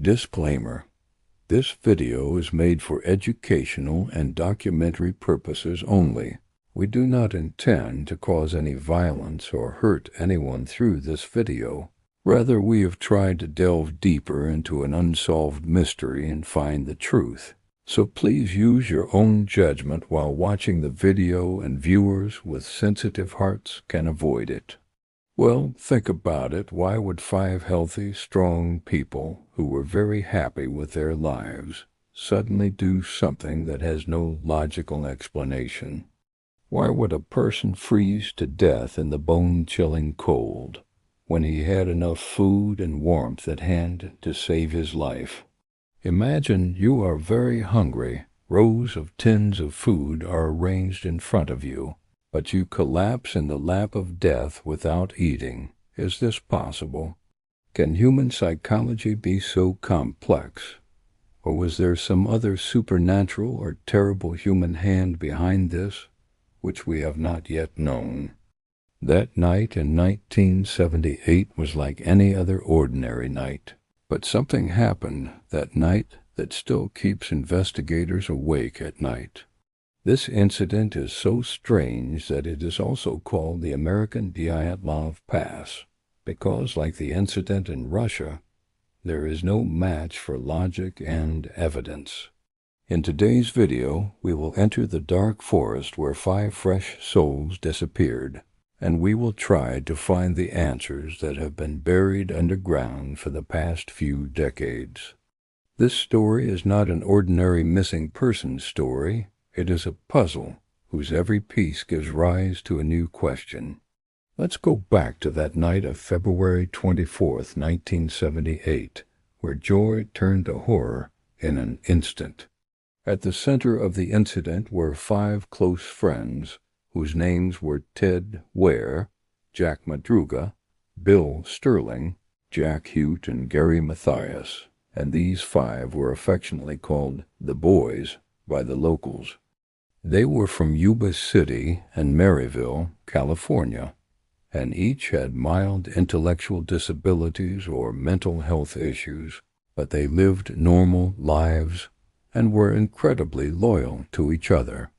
Disclaimer: this video is made for educational and documentary purposes only. We do not intend to cause any violence or hurt anyone through this video. Rather, we have tried to delve deeper into an unsolved mystery and find the truth. So please use your own judgment while watching the video, and viewers with sensitive hearts can avoid it. Well, think about it. Why would 5 healthy, strong people who were very happy with their lives suddenly do something that has no logical explanation? Why would a person freeze to death in the bone-chilling cold when he had enough food and warmth at hand to save his life? Imagine you are very hungry. Rows of tins of food are arranged in front of you, but you collapse in the lap of death without eating. Is this possible? Can human psychology be so complex? Or was there some other supernatural or terrible human hand behind this, which we have not yet known? That night in 1978 was like any other ordinary night. But something happened that night that still keeps investigators awake at night. This incident is so strange that it is also called the American Dyatlov Pass, because, like the incident in Russia, there is no match for logic and evidence. In today's video, we will enter the dark forest where 5 fresh souls disappeared, and we will try to find the answers that have been buried underground for the past few decades. This story is not an ordinary missing person story. It is a puzzle whose every piece gives rise to a new question. Let's go back to that night of February 24th, 1978, where joy turned to horror in an instant. At the center of the incident were 5 close friends, whose names were Ted Ware, Jack Madruga, Bill Sterling, Jack Hute, and Gary Mathias, and these 5 were affectionately called the Boys by the locals. They were from Yuba City and Maryville, California, and each had mild intellectual disabilities or mental health issues, but they lived normal lives and were incredibly loyal to each other.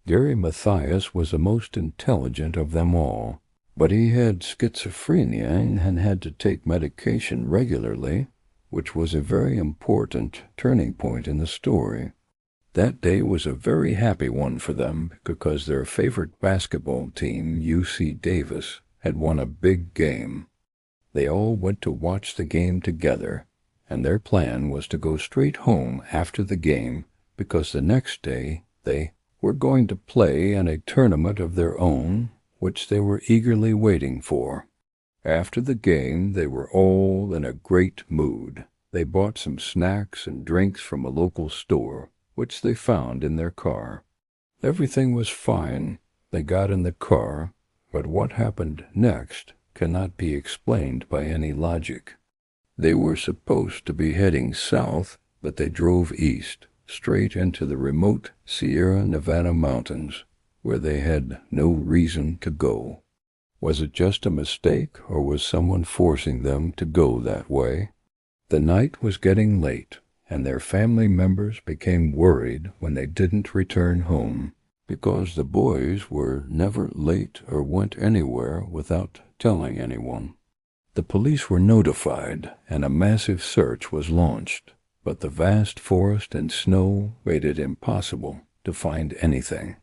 Gary Mathias was the most intelligent of them all, but he had schizophrenia and had to take medication regularly, which was a very important turning point in the story. That day was a very happy one for them because their favorite basketball team, UC Davis, had won a big game. They all went to watch the game together, and their plan was to go straight home after the game because the next day they were going to play in a tournament of their own, which they were eagerly waiting for. After the game, they were all in a great mood. They bought some snacks and drinks from a local store, which they found in their car. Everything was fine. They got in the car, but what happened next cannot be explained by any logic. They were supposed to be heading south, but they drove east, straight into the remote Sierra Nevada mountains, where they had no reason to go. Was it just a mistake, or was someone forcing them to go that way? The night was getting late, and their family members became worried when they didn't return home, because the boys were never late or went anywhere without telling anyone. The police were notified, and a massive search was launched, but the vast forest and snow made it impossible to find anything.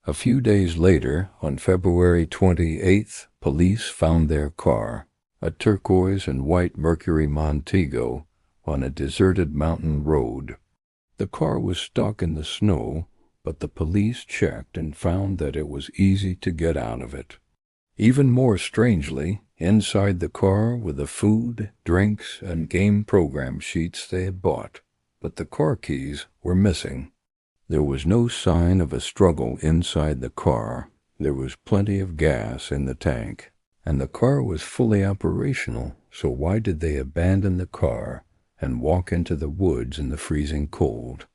A few days later, on February 28th, police found their car, a turquoise and white Mercury Montego, on a deserted mountain road. The car was stuck in the snow, but the police checked and found that it was easy to get out of it. Even more strangely, inside the car were the food, drinks, and game program sheets they had bought, but the car keys were missing. There was no sign of a struggle inside the car. There was plenty of gas in the tank, and the car was fully operational, so why did they abandon the car and walk into the woods in the freezing cold?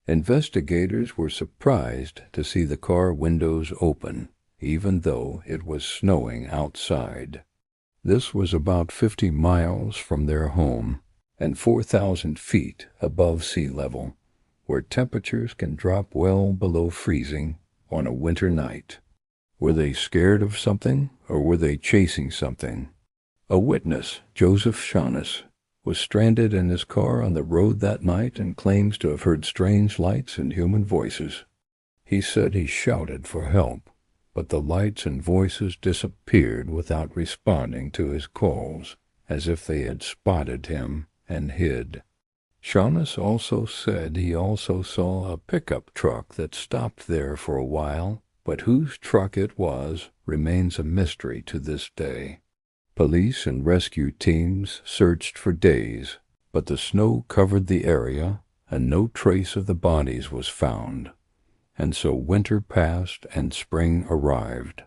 Investigators were surprised to see the car windows open, even though it was snowing outside. This was about 50 miles from their home, and 4,000 feet above sea level, where temperatures can drop well below freezing on a winter night. Were they scared of something, or were they chasing something? A witness, Joseph Shaughness, was stranded in his car on the road that night and claims to have heard strange lights and human voices. He said he shouted for help, but the lights and voices disappeared without responding to his calls, as if they had spotted him and hid. Shaughness also said he also saw a pickup truck that stopped there for a while, but whose truck it was remains a mystery to this day. Police and rescue teams searched for days, but the snow covered the area and no trace of the bodies was found. And so winter passed and spring arrived.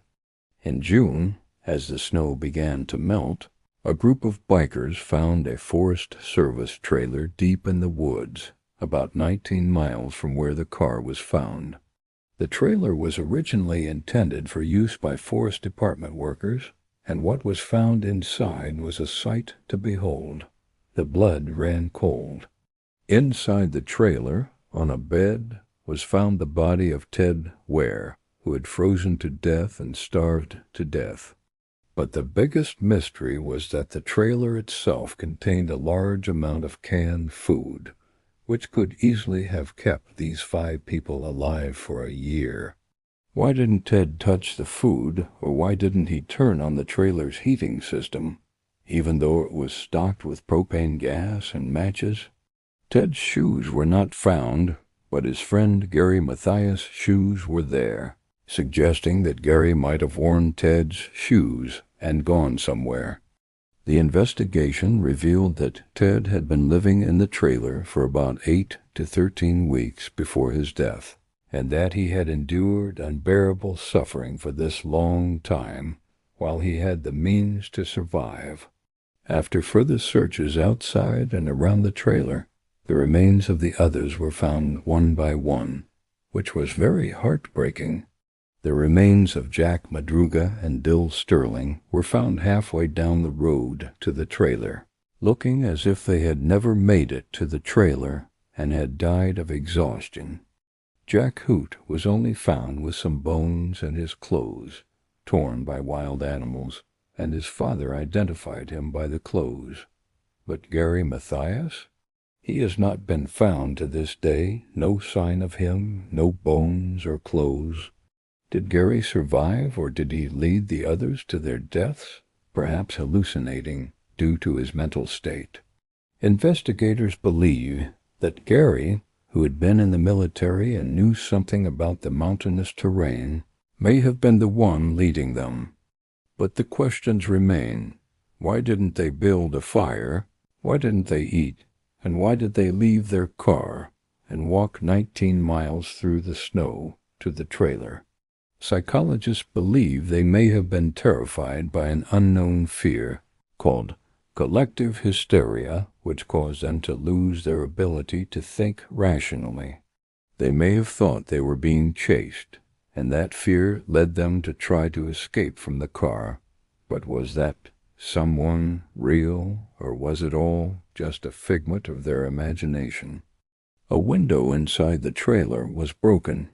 In June, as the snow began to melt, a group of bikers found a Forest Service trailer deep in the woods, about 19 miles from where the car was found. The trailer was originally intended for use by Forest Department workers, and what was found inside was a sight to behold. The blood ran cold. Inside the trailer, on a bed, was found the body of Ted Ware, who had frozen to death and starved to death. But the biggest mystery was that the trailer itself contained a large amount of canned food, which could easily have kept these 5 people alive for a year. Why didn't Ted touch the food, or why didn't he turn on the trailer's heating system, even though it was stocked with propane gas and matches? Ted's shoes were not found, but his friend Gary Mathias' shoes were there, suggesting that Gary might have worn Ted's shoes and gone somewhere. The investigation revealed that Ted had been living in the trailer for about 8 to 13 weeks before his death, and that he had endured unbearable suffering for this long time, while he had the means to survive. After further searches outside and around the trailer, the remains of the others were found one by one, which was very heartbreaking. The remains of Jack Madruga and Dill Sterling were found halfway down the road to the trailer, looking as if they had never made it to the trailer and had died of exhaustion. Jack Hoot was only found with some bones and his clothes, torn by wild animals, and his father identified him by the clothes. But Gary Mathias? He has not been found to this day, no sign of him, no bones or clothes. Did Gary survive, or did he lead the others to their deaths, perhaps hallucinating due to his mental state? Investigators believe that Gary, who had been in the military and knew something about the mountainous terrain, may have been the one leading them. But the questions remain. Why didn't they build a fire? Why didn't they eat? And why did they leave their car and walk 19 miles through the snow to the trailer? Psychologists believe they may have been terrified by an unknown fear called collective hysteria, which caused them to lose their ability to think rationally. They may have thought they were being chased, and that fear led them to try to escape from the car. But was that someone real, or was it all just a figment of their imagination? A window inside the trailer was broken,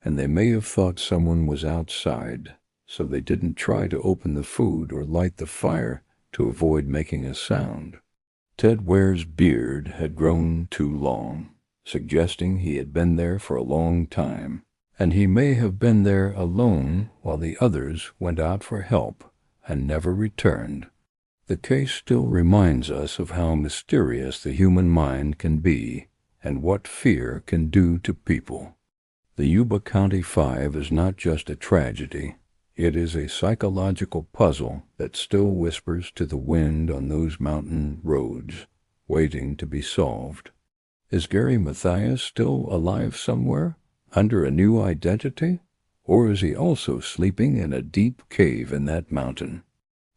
and they may have thought someone was outside, so they didn't try to open the food or light the fire to avoid making a sound. Ted Ware's beard had grown too long, suggesting he had been there for a long time, and he may have been there alone while the others went out for help and never returned. The case still reminds us of how mysterious the human mind can be and what fear can do to people. The Yuba County Five is not just a tragedy. It is a psychological puzzle that still whispers to the wind on those mountain roads, waiting to be solved. Is Gary Mathias still alive somewhere, under a new identity? Or is he also sleeping in a deep cave in that mountain?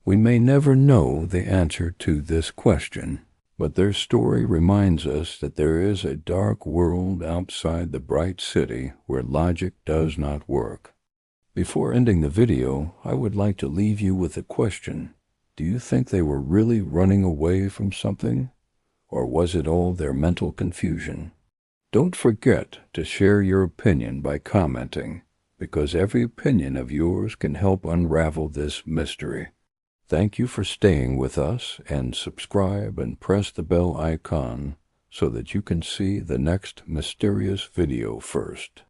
We may never know the answer to this question, but their story reminds us that there is a dark world outside the bright city where logic does not work. Before ending the video, I would like to leave you with a question. Do you think they were really running away from something? Or was it all their mental confusion? Don't forget to share your opinion by commenting, because every opinion of yours can help unravel this mystery. Thank you for staying with us, and subscribe and press the bell icon so that you can see the next mysterious video first.